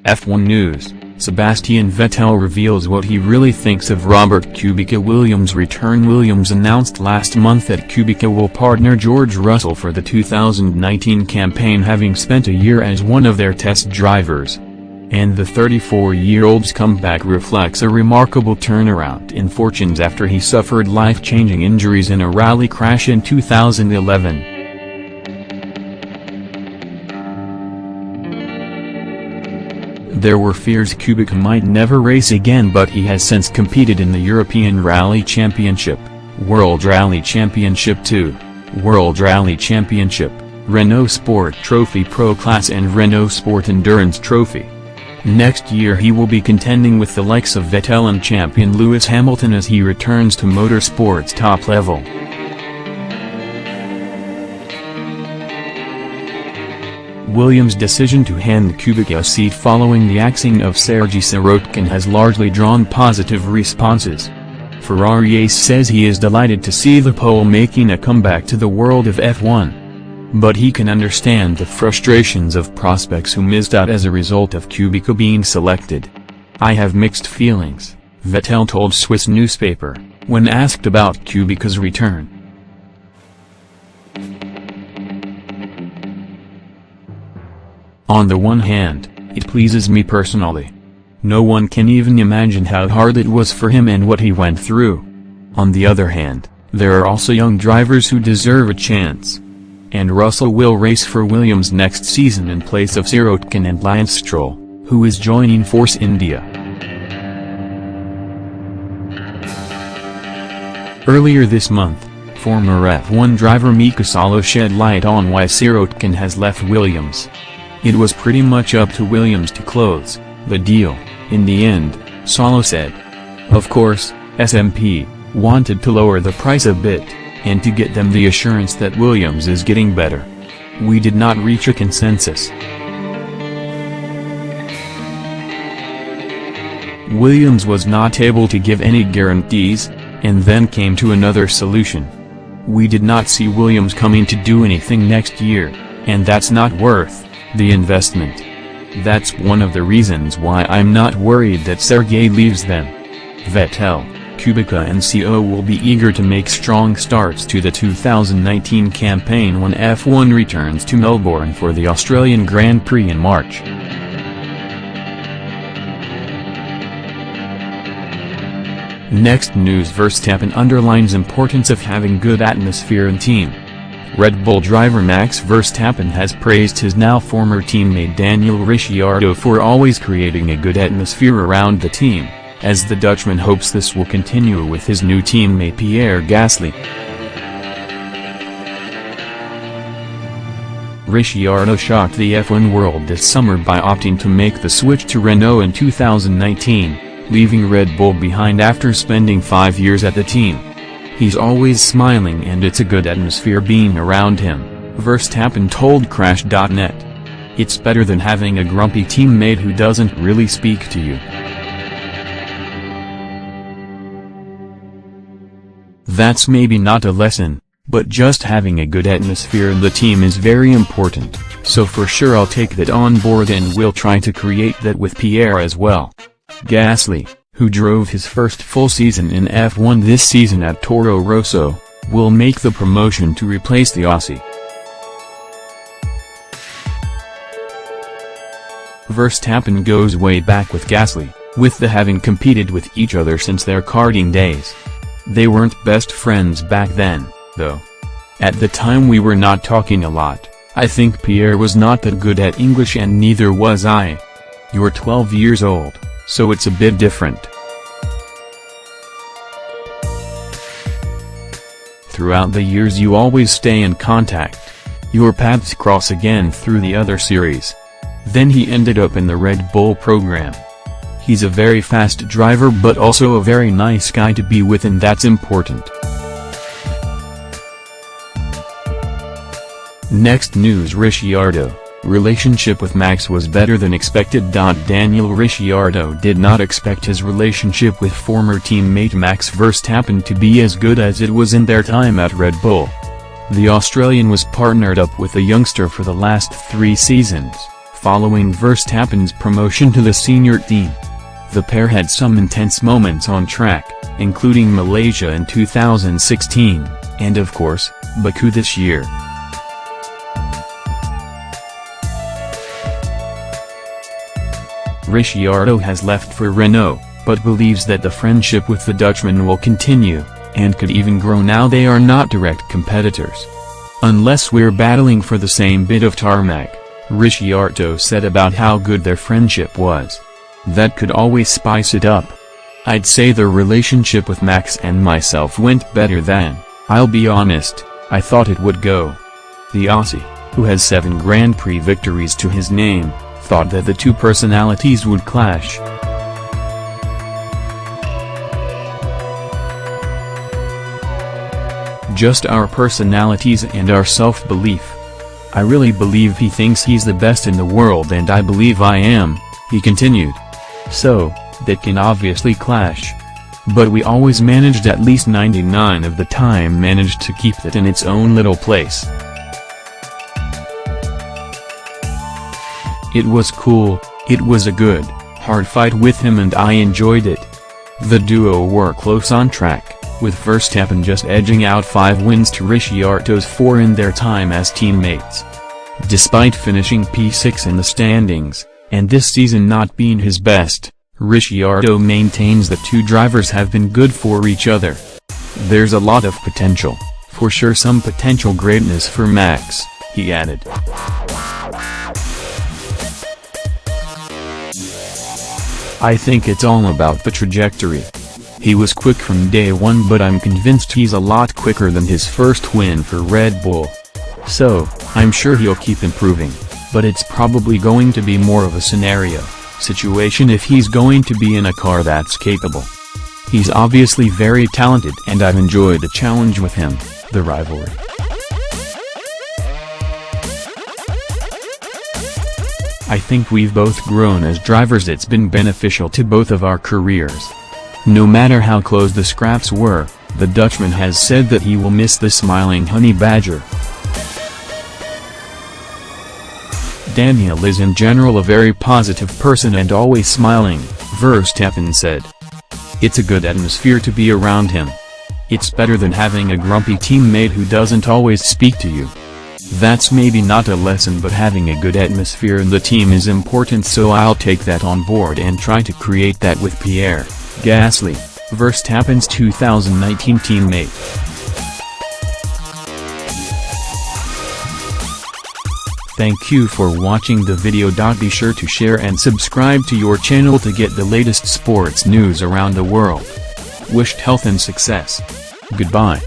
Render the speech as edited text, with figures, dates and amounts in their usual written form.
F1 News: Sebastian Vettel reveals what he really thinks of Robert Kubica Williams' return. Williams announced last month that Kubica will partner George Russell for the 2019 campaign, having spent a year as one of their test drivers. And the 34-year-old's comeback reflects a remarkable turnaround in fortunes after he suffered life-changing injuries in a rally crash in 2011. There were fears Kubica might never race again, but he has since competed in the European Rally Championship, World Rally Championship 2, World Rally Championship, Renault Sport Trophy Pro Class and Renault Sport Endurance Trophy. Next year he will be contending with the likes of Vettel and champion Lewis Hamilton as he returns to motorsport's top level. Williams' decision to hand Kubica a seat following the axing of Sergei Sirotkin has largely drawn positive responses. Ferrari ace says he is delighted to see the Pole making a comeback to the world of F1. But he can understand the frustrations of prospects who missed out as a result of Kubica being selected. "I have mixed feelings," Vettel told Swiss newspaper, when asked about Kubica's return. "On the one hand, it pleases me personally. No one can even imagine how hard it was for him and what he went through. On the other hand, there are also young drivers who deserve a chance. And Russell will race for Williams next season in place of Sirotkin and Lance Stroll, who is joining Force India." Earlier this month, former F1 driver Mika Salo shed light on why Sirotkin has left Williams. "It was pretty much up to Williams to close the deal, in the end," Salo said. "Of course, SMP wanted to lower the price a bit, and to get them the assurance that Williams is getting better. We did not reach a consensus. Williams was not able to give any guarantees, and then came to another solution. We did not see Williams coming to do anything next year, and that's not worth the investment. That's one of the reasons why I'm not worried that Sergei leaves them." Vettel, Kubica and CO will be eager to make strong starts to the 2019 campaign when F1 returns to Melbourne for the Australian Grand Prix in March. Next news: Verstappen underlines importance of having good atmosphere in team. Red Bull driver Max Verstappen has praised his now former teammate Daniel Ricciardo for always creating a good atmosphere around the team, as the Dutchman hopes this will continue with his new teammate Pierre Gasly. Ricciardo shocked the F1 world this summer by opting to make the switch to Renault in 2019, leaving Red Bull behind after spending 5 years at the team. "He's always smiling and it's a good atmosphere being around him," Verstappen told Crash.net. "It's better than having a grumpy teammate who doesn't really speak to you. That's maybe not a lesson, but just having a good atmosphere in the team is very important, so for sure I'll take that on board and we'll try to create that with Pierre as well." Gasly, who drove his first full season in F1 this season at Toro Rosso, will make the promotion to replace the Aussie. Verstappen goes way back with Gasly, with the having competed with each other since their karting days. They weren't best friends back then, though. "At the time we were not talking a lot. I think Pierre was not that good at English and neither was I. You're 12 years old, so it's a bit different." Throughout the years you always stay in contact. Your paths cross again through the other series. Then he ended up in the Red Bull program. He's a very fast driver but also a very nice guy to be with, and that's important. Next news: Ricciardo, relationship with Max was better than expected. Daniel Ricciardo did not expect his relationship with former teammate Max Verstappen to be as good as it was in their time at Red Bull. The Australian was partnered up with the youngster for the last 3 seasons, following Verstappen's promotion to the senior team. The pair had some intense moments on track, including Malaysia in 2016, and of course, Baku this year. Ricciardo has left for Renault, but believes that the friendship with the Dutchman will continue, and could even grow now they are not direct competitors. "Unless we're battling for the same bit of tarmac," Ricciardo said about how good their friendship was. "That could always spice it up. I'd say the relationship with Max and myself went better than, I'll be honest, I thought it would go." The Aussie, who has 7 Grand Prix victories to his name, thought that the two personalities would clash. "Just our personalities and our self-belief. I really believe he thinks he's the best in the world and I believe I am," he continued. "So, that can obviously clash. But we always managed, at least 99 of the time managed to keep it in its own little place. It was cool, it was a good, hard fight with him and I enjoyed it." The duo were close on track, with Verstappen just edging out 5 wins to Ricciardo's 4 in their time as teammates. Despite finishing P6 in the standings, and this season not being his best, Ricciardo maintains the two drivers have been good for each other. "There's a lot of potential, for sure, some potential greatness for Max," he added. "I think it's all about the trajectory. He was quick from day one, but I'm convinced he's a lot quicker than his first win for Red Bull. So, I'm sure he'll keep improving, but it's probably going to be more of a situation if he's going to be in a car that's capable. He's obviously very talented and I've enjoyed the challenge with him, the rivalry. I think we've both grown as drivers. It's been beneficial to both of our careers. No matter how close the scraps were, the Dutchman has said that he will miss the smiling honey badger. Daniel is in general a very positive person and always smiling, Verstappen said. It's a good atmosphere to be around him. It's better than having a grumpy teammate who doesn't always speak to you. That's maybe not a lesson, but having a good atmosphere in the team is important, so I'll take that on board and try to create that with Pierre Gasly, Verstappen's 2019 teammate. Thank you for watching the video. Be sure to share and subscribe to your channel to get the latest sports news around the world. Wished health and success. Goodbye.